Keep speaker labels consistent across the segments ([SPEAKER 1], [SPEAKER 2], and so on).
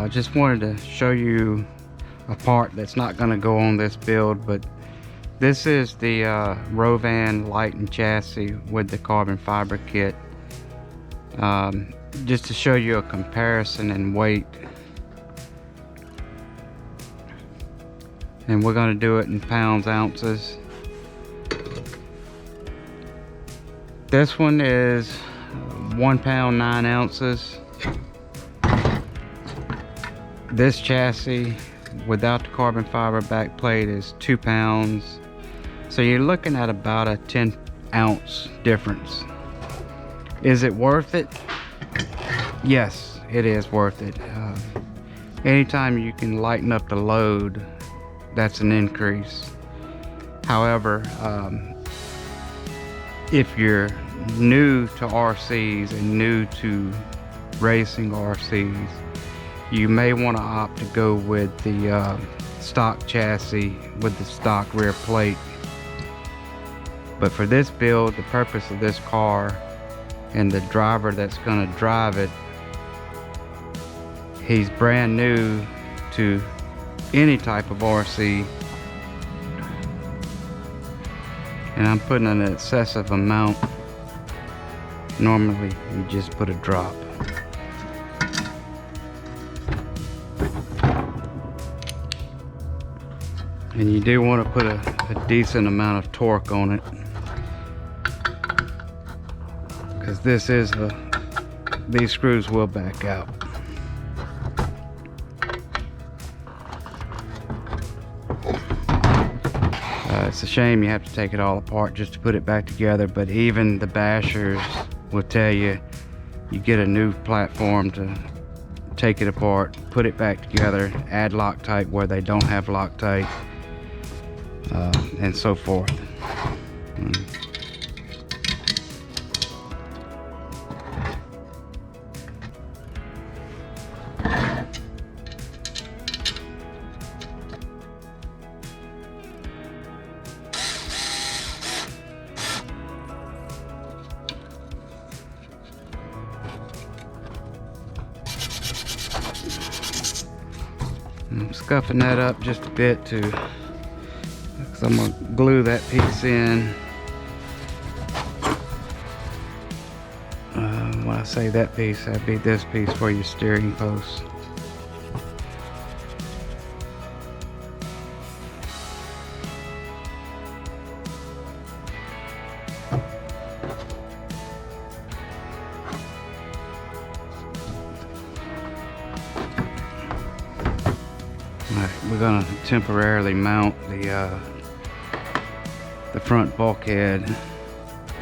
[SPEAKER 1] Just wanted to show you a part that's not going to go on this build, but this is the Rovan light and chassis with the carbon fiber kit. Just to show you a comparison in weight, and we're going to do it in pounds, ounces. This one is 1 pound 9 ounces. This chassis without the carbon fiber back plate is 2 pounds. So you're looking at about a 10 ounce difference. Is it worth it? Yes, it is worth it. Anytime you can lighten up the load, that's an increase. However, if you're new to RCs and new to racing RCs, you may want to opt to go with the stock chassis with the stock rear plate. But for this build, the purpose of this car and the driver that's going to drive it, he's brand new to any type of RC, and I'm putting an excessive amount. Normally you just put a drop. And you do want to put a decent amount of torque on it, because these screws will back out. It's a shame you have to take it all apart just to put it back together, but even the bashers will tell you, you get a new platform to take it apart, put it back together, add Loctite where they don't have Loctite, and so forth. I'm scuffing that up just a bit because I'm going to glue that piece in. When I say that piece, that'd be this piece for your steering post. We're going to temporarily mount the front bulkhead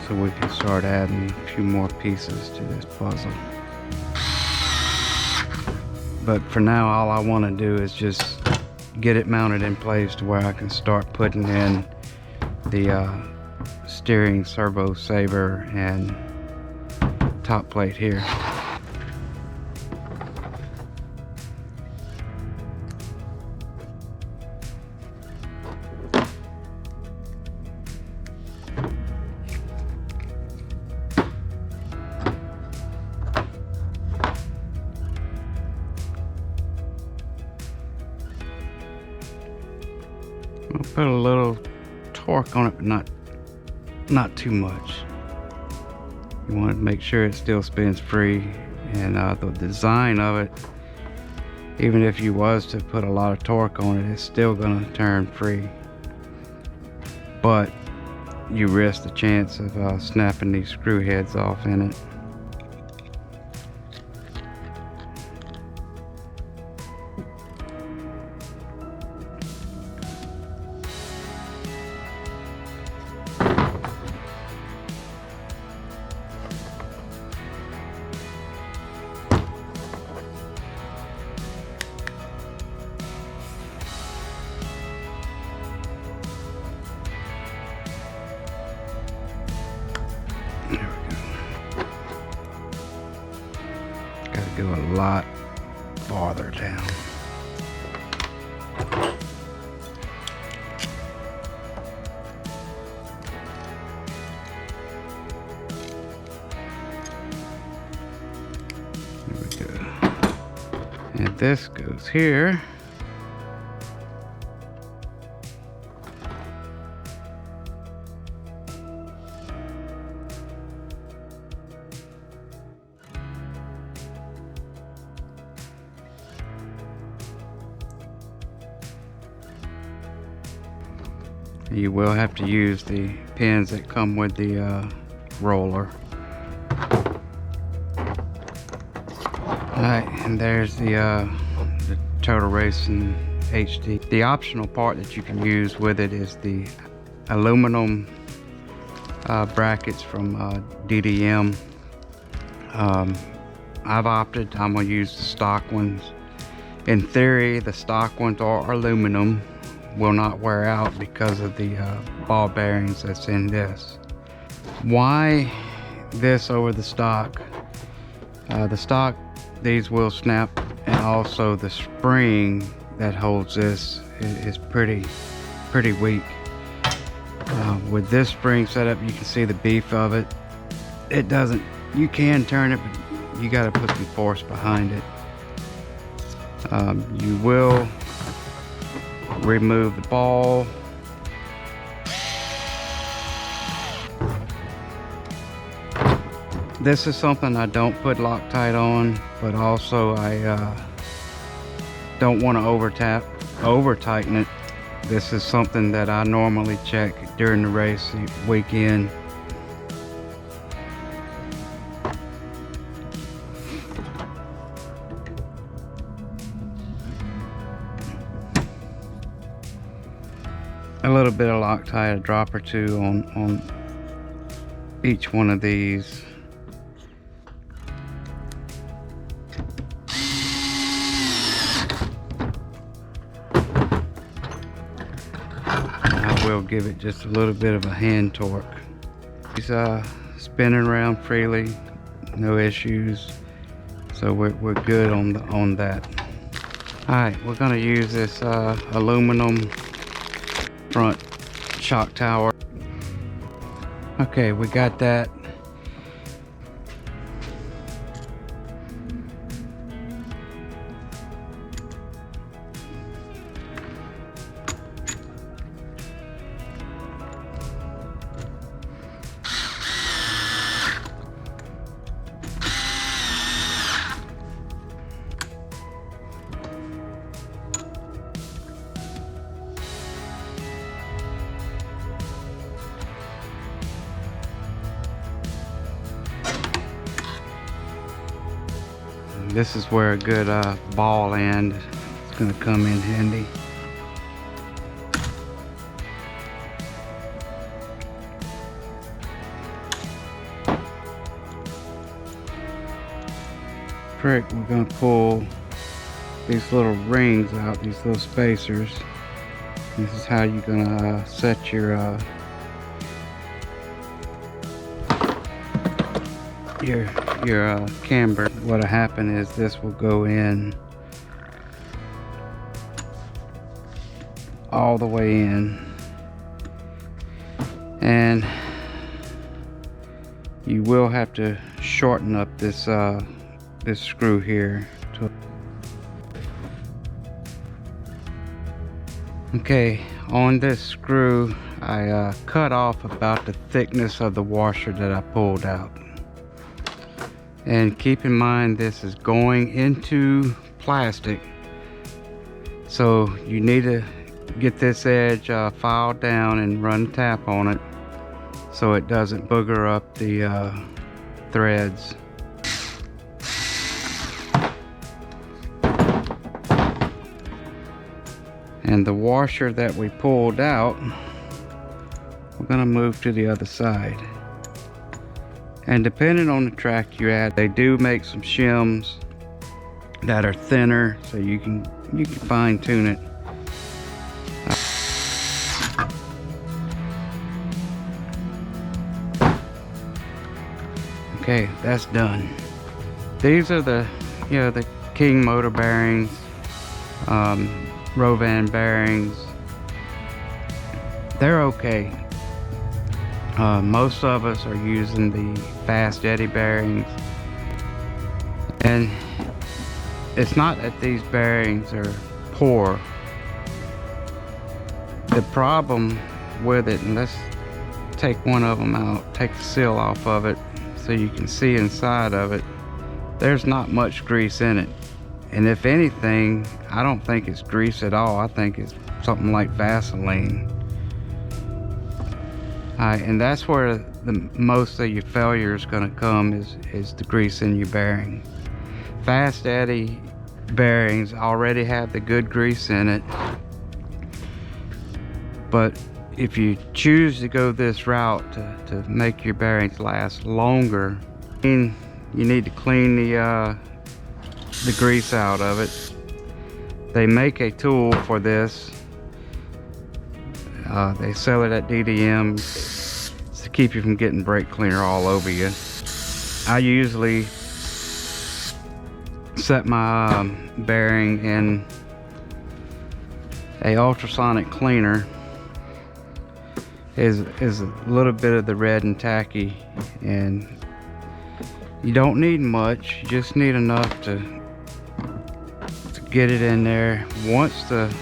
[SPEAKER 1] so we can start adding a few more pieces to this puzzle. But for now, all I want to do is just get it mounted in place to where I can start putting in the steering servo saver and top plate here. I'll put a little torque on it, but not too much. You want to make sure it still spins free, and the design of it, even if you was to put a lot of torque on it, it's still going to turn free. But you risk the chance of snapping these screw heads off in it. Go a lot farther down. There we go. And this goes here. You will have to use the pins that come with the roller. Alright, and there's the Total Racing HD. The optional part that you can use with it is the aluminum brackets from DDM. I'm going to use the stock ones. In theory, the stock ones are aluminum, will not wear out because of the ball bearings that's in this. Why this over the stock? The stock, these will snap, and also the spring that holds this is pretty weak. With this spring setup, you can see the beef of it. It doesn't, you can turn it, but you got to put some force behind it. You will remove the ball. This is something I don't put Loctite on, but also I don't want to over tighten it. This is something that I normally check during the race weekend. A little bit of Loctite, a drop or two on each one of these. I will give it just a little bit of a hand torque. It's spinning around freely, no issues, so we're good on that. All right, we're going to use this aluminum front shock tower. Okay, we got that. This is where a good ball end is going to come in handy. We're going to pull these little rings out, these little spacers. This is how you're going to set your camber. What'll happen is this will go in all the way in, and you will have to shorten up this this screw here. Okay, on this screw I cut off about the thickness of the washer that I pulled out. And keep in mind, this is going into plastic, so you need to get this edge filed down and run a tap on it so it doesn't booger up the threads. And the washer that we pulled out, we're going to move to the other side. And depending on the track you're at, they do make some shims that are thinner, so you can fine tune it. Okay, that's done. These are the King motor bearings, Rovan bearings. They're okay. Most of us are using the fast eddy bearings, and it's not that these bearings are poor. The problem with it, and let's take one of them out, take the seal off of it so you can see inside of it. There's not much grease in it, and if anything, I don't think it's grease at all. I think it's something like Vaseline. And that's where the most of your failure is going to come, is the grease in your bearing. Fast eddy bearings already have the good grease in it, but if you choose to go this route to make your bearings last longer, you need to clean the grease out of it. They make a tool for this. They sell it at DDM to keep you from getting brake cleaner all over you. I usually set my bearing in a ultrasonic cleaner. Is a little bit of the red and tacky, and you don't need much. You just need enough to get it in there. Once the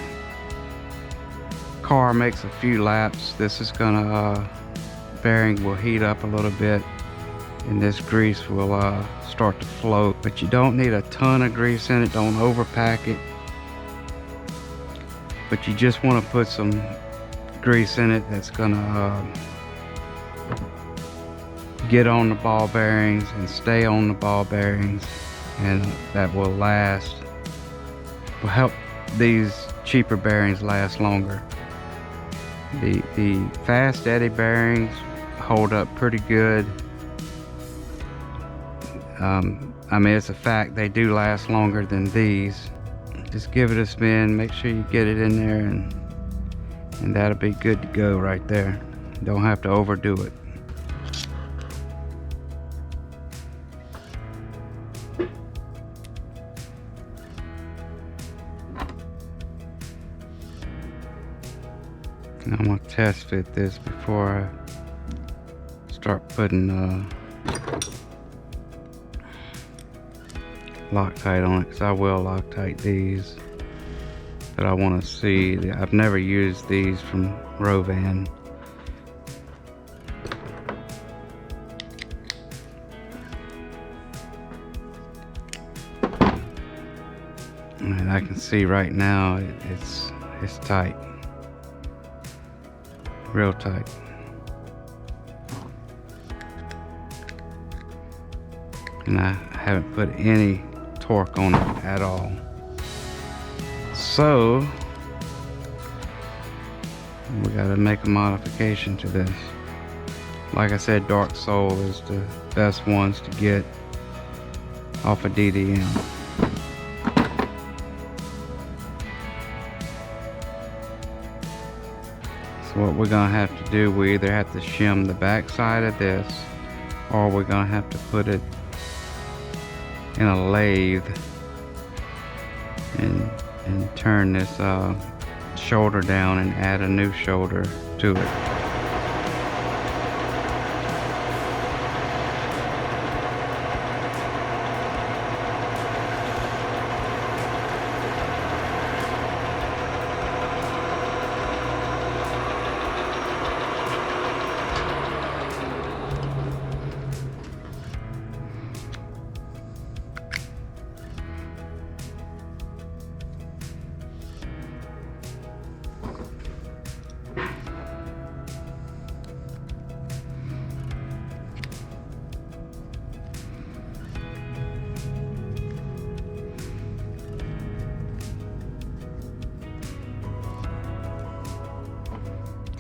[SPEAKER 1] car makes a few laps, this is gonna bearing will heat up a little bit, and this grease will start to float. But you don't need a ton of grease in it. Don't overpack it, but you just want to put some grease in it that's gonna get on the ball bearings and stay on the ball bearings, and that will last, will help these cheaper bearings last longer. The fast eddy bearings hold up pretty good. I mean, it's a fact, they do last longer than these. Just give it a spin, make sure you get it in there, and that'll be good to go right there. Don't have to overdo it. And I'm gonna test fit this before I start putting Loctite on it, because I will Loctite these. But I want to see, I've never used these from Rovan. And I can see right now it's tight, real tight. And I haven't put any torque on it at all. So we got to make a modification to this. Like I said, Dark Soul is the best ones to get off of DDM. So what we're gonna have to do, we either have to shim the back side of this, or we're gonna have to put it in a lathe and turn this shoulder down and add a new shoulder to it.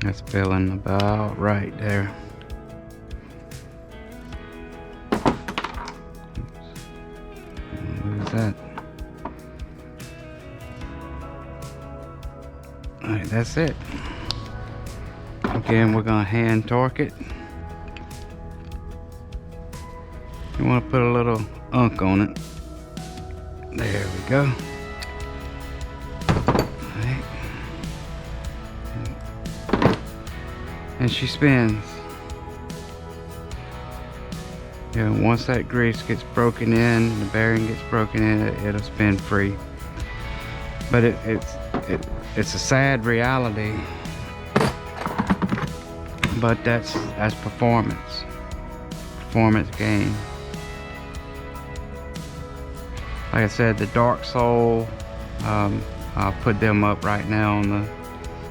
[SPEAKER 1] That's filling about right there. Lose that. Alright, that's it. Again, we're gonna hand torque it. You want to put a little unk on it. There we go. And she spins. You know, once that grease gets broken in, the bearing gets broken in, it'll spin free. But it's a sad reality. But that's performance game. Like I said, the Dark Soul, I'll put them up right now on the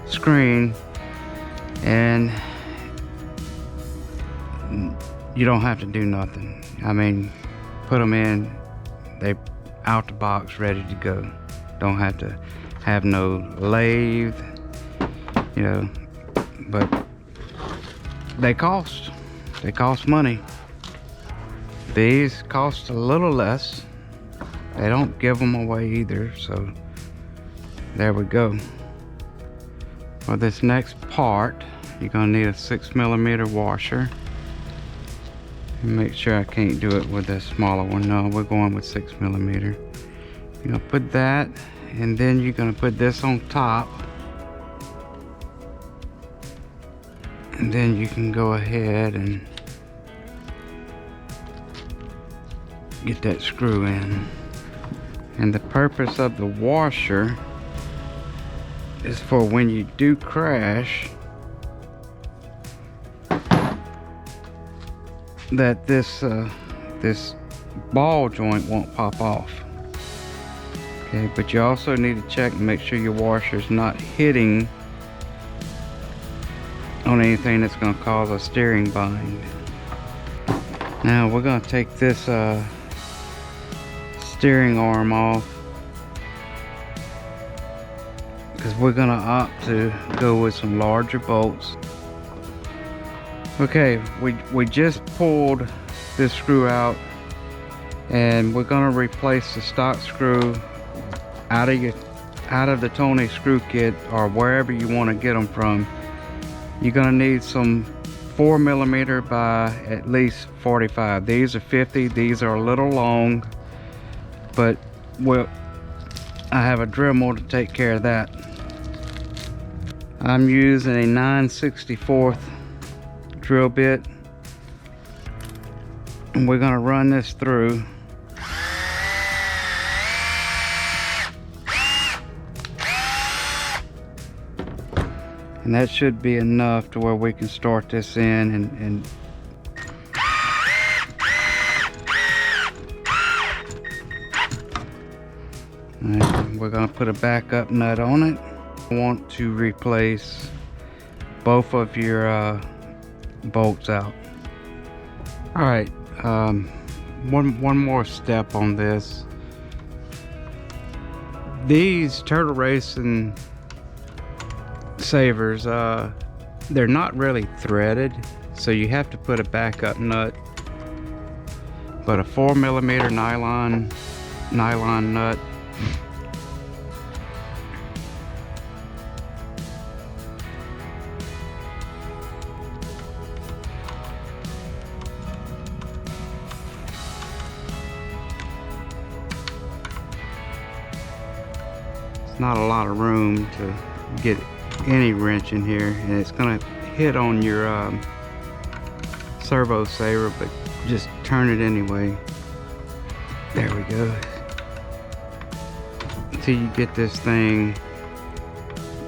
[SPEAKER 1] screen, and you don't have to do nothing. I mean, put them in, they out the box, ready to go. Don't have to have no lathe, you know. But they cost money. These cost a little less. They don't give them away either, so there we go. For this next part, you're gonna need a 6mm washer. Make sure I can't do it with a smaller one. No, we're going with 6mm. You're gonna put that, and then you're gonna put this on top, and then you can go ahead and get that screw in. And the purpose of the washer is for when you do crash, that this ball joint won't pop off. Okay, but you also need to check and make sure your washer's not hitting on anything that's going to cause a steering bind. Now we're going to take this steering arm off, because we're going to opt to go with some larger bolts. Okay, we just pulled this screw out, and we're going to replace the stock screw out of the Tony screw kit, or wherever you want to get them from. You're going to need some 4mm by at least 45. These are 50. These are a little long, but I have a Dremel to take care of that. I'm using a 9/64 drill bit, and we're going to run this through. And that should be enough to where we can start this in and we're going to put a backup nut on it. I want to replace both of your bolts out. Alright, one more step on this. These Turtle Racing savers, they're not really threaded, so you have to put a backup nut. But a 4mm nylon nut not a lot of room to get any wrench in here, and it's gonna hit on your servo saver, but just turn it anyway. There we go. Until you get this thing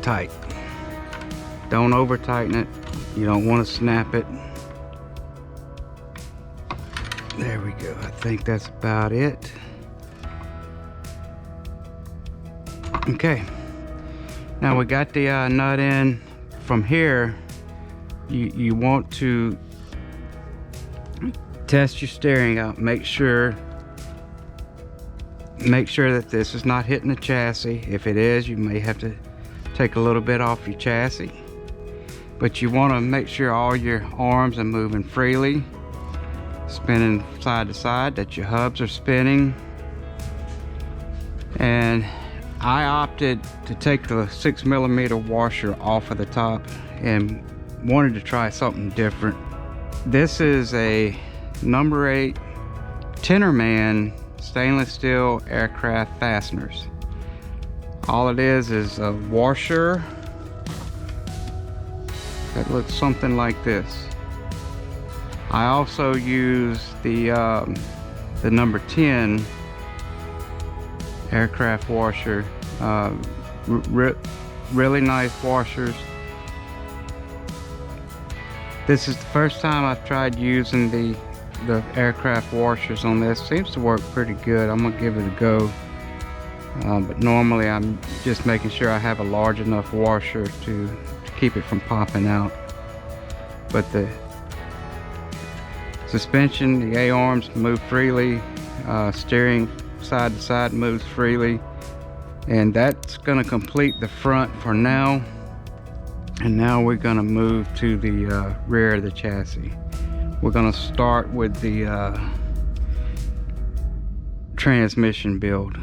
[SPEAKER 1] tight. Don't over tighten it. You don't want to snap it. There we go. I think that's about it. Okay, now we got the nut in. From here, you want to test your steering out. Make sure that this is not hitting the chassis. If it is, you may have to take a little bit off your chassis, but you want to make sure all your arms are moving freely, spinning side to side, that your hubs are spinning. And I opted to take the 6mm washer off of the top and wanted to try something different. This is a number 8 Tinnerman stainless steel aircraft fasteners. All it is a washer that looks something like this. I also use the number 10 aircraft washer. Really nice washers. This is the first time I've tried using the aircraft washers on this. Seems to work pretty good. I'm gonna give it a go. But normally I'm just making sure I have a large enough washer to keep it from popping out. But the suspension, the A-arms move freely, steering side to side moves freely, and that's going to complete the front for now. And now we're going to move to the rear of the chassis. We're going to start with the transmission build.